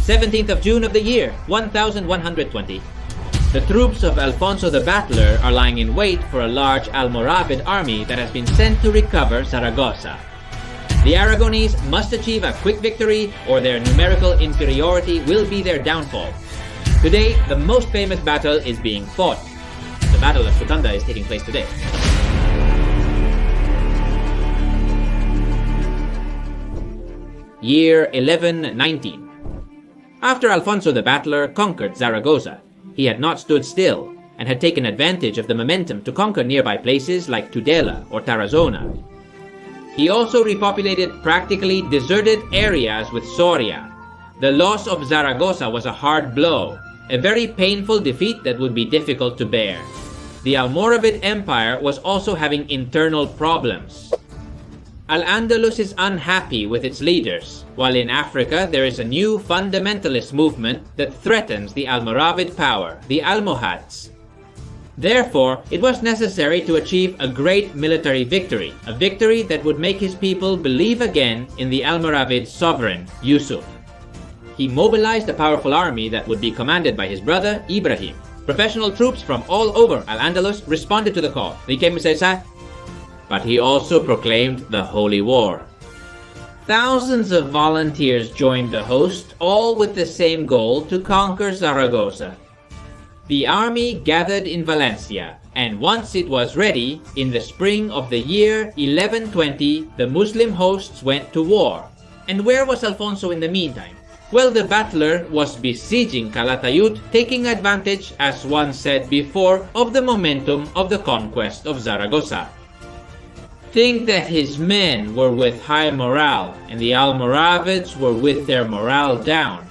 17th of June of the year 1120. The troops of Alfonso the Battler are lying in wait for a large Almoravid army that has been sent to recover Zaragoza. The Aragonese must achieve a quick victory or their numerical inferiority will be their downfall. Today, the most famous battle is being fought. The Battle of Cutanda is taking place today. Year 1119. After Alfonso the Battler conquered Zaragoza, he had not stood still and had taken advantage of the momentum to conquer nearby places like Tudela or Tarazona. He also repopulated practically deserted areas with Soria. The loss of Zaragoza was a hard blow, a very painful defeat that would be difficult to bear. The Almoravid Empire was also having internal problems. Al-Andalus is unhappy with its leaders, while in Africa there is a new fundamentalist movement that threatens the Almoravid power, the Almohads. Therefore, it was necessary to achieve a great military victory, a victory that would make his people believe again in the Almoravid sovereign, Yusuf. He mobilized a powerful army that would be commanded by his brother, Ibrahim. Professional troops from all over Al-Andalus responded to the call. But he also proclaimed the Holy War. Thousands of volunteers joined the host, all with the same goal to conquer Zaragoza. The army gathered in Valencia, and once it was ready, in the spring of the year 1120, the Muslim hosts went to war. And where was Alfonso in the meantime? Well, the battler was besieging Calatayud, taking advantage, as one said before, of the momentum of the conquest of Zaragoza. Think that his men were with high morale, and the Almoravids were with their morale down.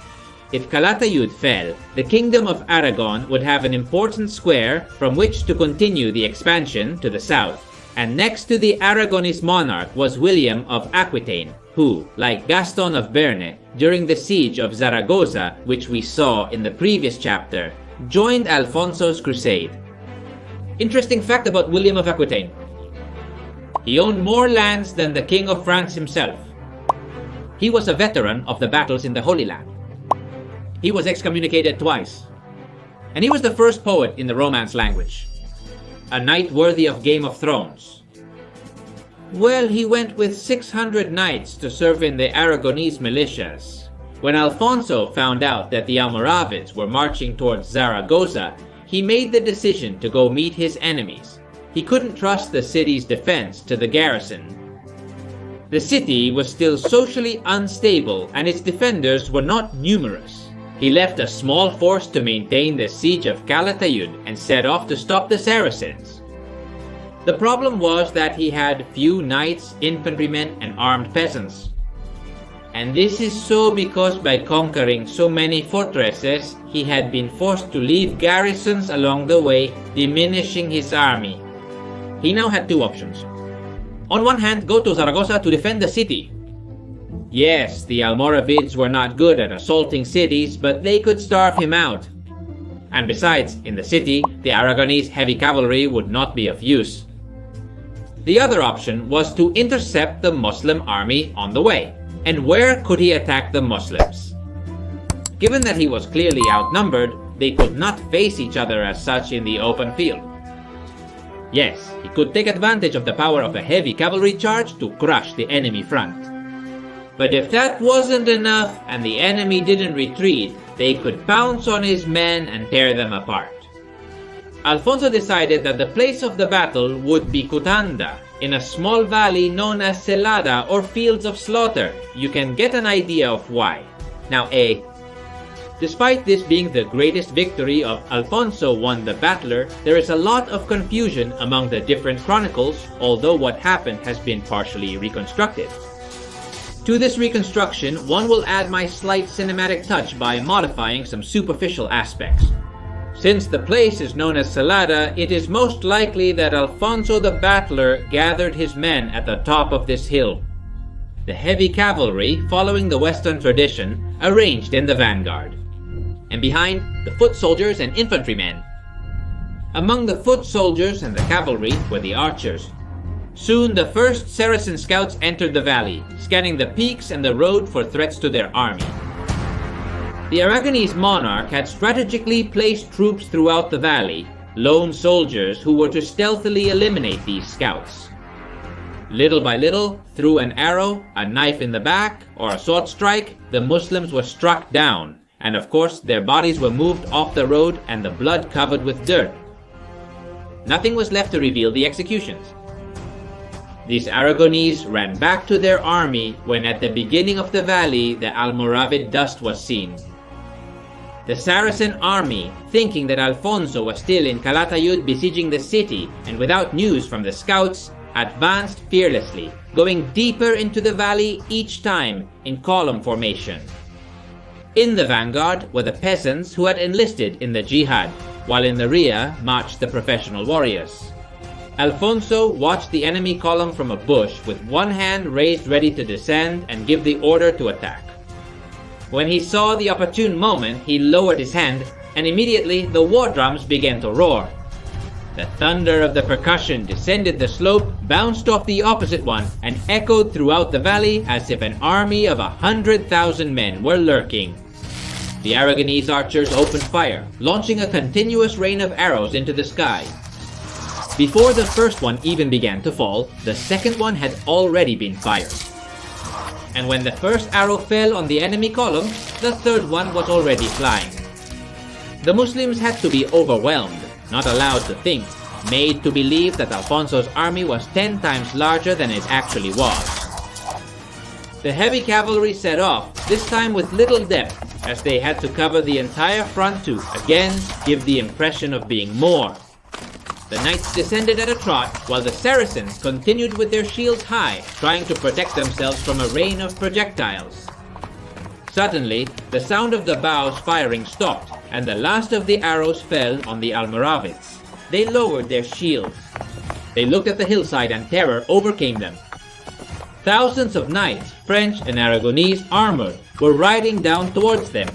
If Calatayud fell, the Kingdom of Aragon would have an important square from which to continue the expansion to the south. And next to the Aragonese monarch was William of Aquitaine, who, like Gaston of Berne, during the siege of Zaragoza, which we saw in the previous chapter, joined Alfonso's crusade. Interesting fact about William of Aquitaine. He owned more lands than the King of France himself. He was a veteran of the battles in the Holy Land. He was excommunicated twice. And he was the first poet in the Romance language. A knight worthy of Game of Thrones. Well, he went with 600 knights to serve in the Aragonese militias. When Alfonso found out that the Almoravids were marching towards Zaragoza, he made the decision to go meet his enemies. He couldn't trust the city's defense to the garrison. The city was still socially unstable and its defenders were not numerous. He left a small force to maintain the siege of Calatayud and set off to stop the Saracens. The problem was that he had few knights, infantrymen, and armed peasants. And this is so because by conquering so many fortresses, he had been forced to leave garrisons along the way, diminishing his army. He now had two options. On one hand, go to Zaragoza to defend the city. Yes, the Almoravids were not good at assaulting cities, but they could starve him out. And besides, in the city, the Aragonese heavy cavalry would not be of use. The other option was to intercept the Muslim army on the way. And where could he attack the Muslims? Given that he was clearly outnumbered, they could not face each other as such in the open field. Yes, he could take advantage of the power of a heavy cavalry charge to crush the enemy front. But if that wasn't enough and the enemy didn't retreat, they could pounce on his men and tear them apart. Alfonso decided that the place of the battle would be Cutanda, in a small valley known as Celada or Fields of Slaughter. You can get an idea of why. Now despite this being the greatest victory of Alfonso I the Battler, there is a lot of confusion among the different chronicles, although what happened has been partially reconstructed. To this reconstruction, one will add my slight cinematic touch by modifying some superficial aspects. Since the place is known as Celada, it is most likely that Alfonso the Battler gathered his men at the top of this hill. The heavy cavalry, following the Western tradition, arranged in the vanguard. And behind, the foot soldiers and infantrymen. Among the foot soldiers and the cavalry were the archers. Soon the first Saracen scouts entered the valley, scanning the peaks and the road for threats to their army. The Aragonese monarch had strategically placed troops throughout the valley, lone soldiers who were to stealthily eliminate these scouts. Little by little, through an arrow, a knife in the back, or a sword strike, the Muslims were struck down, and of course their bodies were moved off the road and the blood covered with dirt. Nothing was left to reveal the executions. These Aragonese ran back to their army when at the beginning of the valley the Almoravid dust was seen. The Saracen army, thinking that Alfonso was still in Calatayud besieging the city and without news from the scouts, advanced fearlessly, going deeper into the valley each time in column formation. In the vanguard were the peasants who had enlisted in the jihad, while in the rear marched the professional warriors. Alfonso watched the enemy column from a bush with one hand raised ready to descend and give the order to attack. When he saw the opportune moment, he lowered his hand, and immediately the war drums began to roar. The thunder of the percussion descended the slope, bounced off the opposite one, and echoed throughout the valley as if an army of 100,000 men were lurking. The Aragonese archers opened fire, launching a continuous rain of arrows into the sky. Before the first one even began to fall, the second one had already been fired. And when the first arrow fell on the enemy column, the third one was already flying. The Muslims had to be overwhelmed, not allowed to think, made to believe that Alfonso's army was 10 times larger than it actually was. The heavy cavalry set off, this time with little depth, as they had to cover the entire front to, again, give the impression of being more. The knights descended at a trot, while the Saracens continued with their shields high, trying to protect themselves from a rain of projectiles. Suddenly, the sound of the bows firing stopped, and the last of the arrows fell on the Almoravids. They lowered their shields. They looked at the hillside and terror overcame them. Thousands of knights, French and Aragonese armored, were riding down towards them.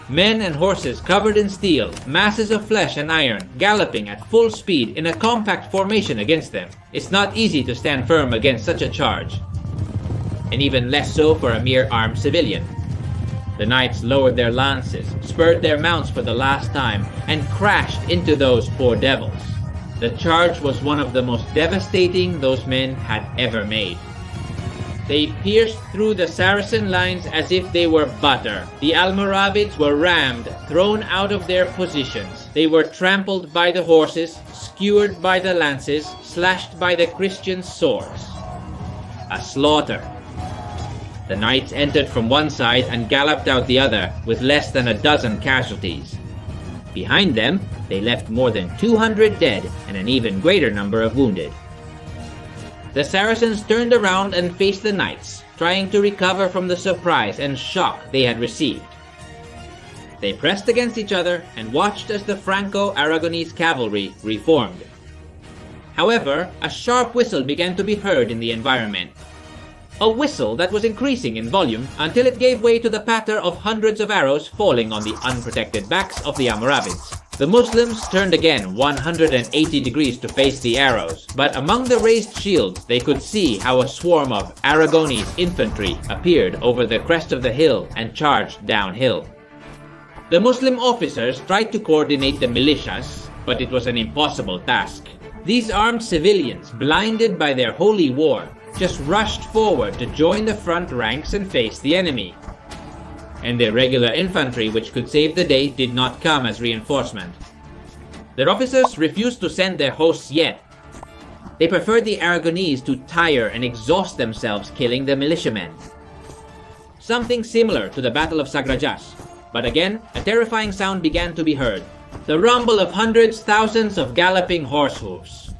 Men and horses covered in steel, masses of flesh and iron, galloping at full speed in a compact formation against them. It's not easy to stand firm against such a charge, and even less so for a mere armed civilian. The knights lowered their lances, spurred their mounts for the last time, and crashed into those poor devils. The charge was one of the most devastating those men had ever made. They pierced through the Saracen lines as if they were butter. The Almoravids were rammed, thrown out of their positions. They were trampled by the horses, skewered by the lances, slashed by the Christians' swords. A slaughter. The knights entered from one side and galloped out the other, with less than a dozen casualties. Behind them, they left more than 200 dead and an even greater number of wounded. The Saracens turned around and faced the knights, trying to recover from the surprise and shock they had received. They pressed against each other and watched as the Franco-Aragonese cavalry reformed. However, a sharp whistle began to be heard in the environment. A whistle that was increasing in volume until it gave way to the patter of hundreds of arrows falling on the unprotected backs of the Almoravids. The Muslims turned again 180 degrees to face the arrows, but among the raised shields they could see how a swarm of Aragonese infantry appeared over the crest of the hill and charged downhill. The Muslim officers tried to coordinate the militias, but it was an impossible task. These armed civilians, blinded by their holy war, just rushed forward to join the front ranks and face the enemy. And the regular infantry which could save the day did not come as reinforcement. Their officers refused to send their hosts yet. They preferred the Aragonese to tire and exhaust themselves killing the militiamen. Something similar to the Battle of Sagrajas, but again a terrifying sound began to be heard. The rumble of hundreds, thousands of galloping horse hooves.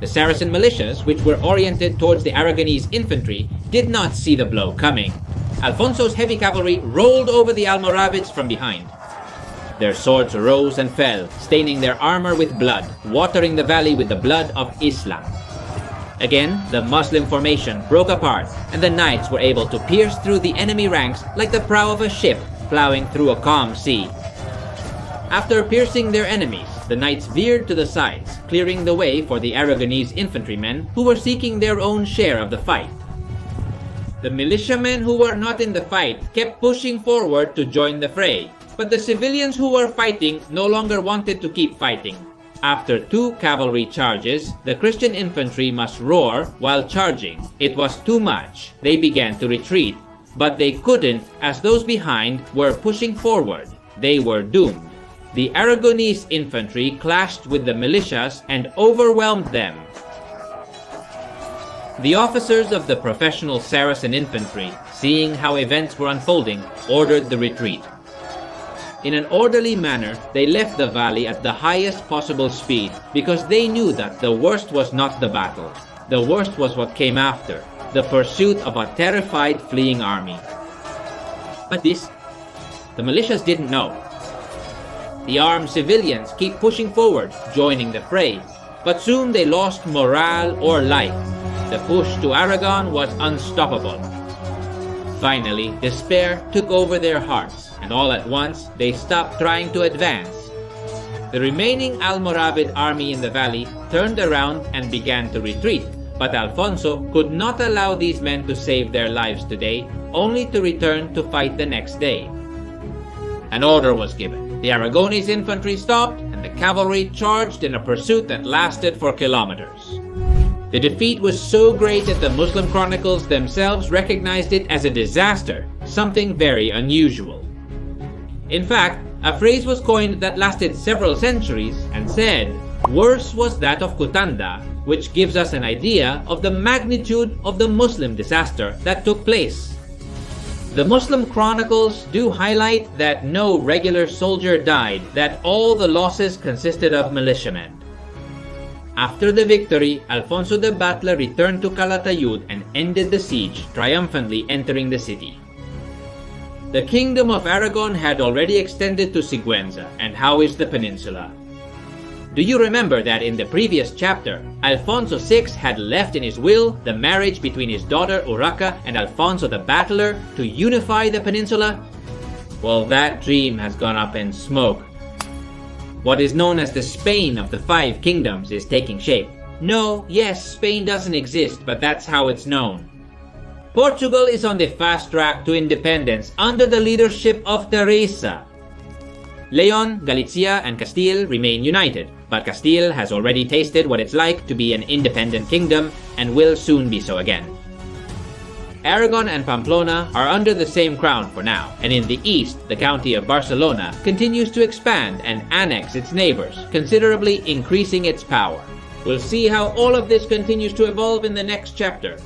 The Saracen militias, which were oriented towards the Aragonese infantry, did not see the blow coming. Alfonso's heavy cavalry rolled over the Almoravids from behind. Their swords rose and fell, staining their armor with blood, watering the valley with the blood of Islam. Again, the Muslim formation broke apart, and the knights were able to pierce through the enemy ranks like the prow of a ship plowing through a calm sea. After piercing their enemies, the knights veered to the sides, clearing the way for the Aragonese infantrymen who were seeking their own share of the fight. The militiamen who were not in the fight kept pushing forward to join the fray, but the civilians who were fighting no longer wanted to keep fighting. After 2 cavalry charges, the Christian infantry must roar while charging. It was too much. They began to retreat, but they couldn't as those behind were pushing forward. They were doomed. The Aragonese infantry clashed with the militias and overwhelmed them. The officers of the professional Saracen infantry, seeing how events were unfolding, ordered the retreat. In an orderly manner, they left the valley at the highest possible speed because they knew that the worst was not the battle. The worst was what came after, the pursuit of a terrified fleeing army. But this, the militias didn't know. The armed civilians keep pushing forward, joining the fray, but soon they lost morale or life. The push to Aragon was unstoppable. Finally, despair took over their hearts, and all at once they stopped trying to advance. The remaining Almoravid army in the valley turned around and began to retreat, but Alfonso could not allow these men to save their lives today, only to return to fight the next day. An order was given. The Aragonese infantry stopped, and the cavalry charged in a pursuit that lasted for kilometers. The defeat was so great that the Muslim chronicles themselves recognized it as a disaster, something very unusual. In fact, a phrase was coined that lasted several centuries and said, "Worse was that of Cutanda," which gives us an idea of the magnitude of the Muslim disaster that took place. The Muslim chronicles do highlight that no regular soldier died, that all the losses consisted of militiamen. After the victory, Alfonso the Battler returned to Calatayud and ended the siege, triumphantly entering the city. The Kingdom of Aragon had already extended to Sigüenza, and how is the peninsula? Do you remember that in the previous chapter, Alfonso VI had left in his will the marriage between his daughter Urraca and Alfonso the Battler to unify the peninsula? Well, that dream has gone up in smoke. What is known as the Spain of the 5 kingdoms is taking shape. No, yes, Spain doesn't exist, but that's how it's known. Portugal is on the fast track to independence under the leadership of Teresa. Leon, Galicia, and Castile remain united, but Castile has already tasted what it's like to be an independent kingdom and will soon be so again. Aragon and Pamplona are under the same crown for now, and in the east, the county of Barcelona continues to expand and annex its neighbors, considerably increasing its power. We'll see how all of this continues to evolve in the next chapter.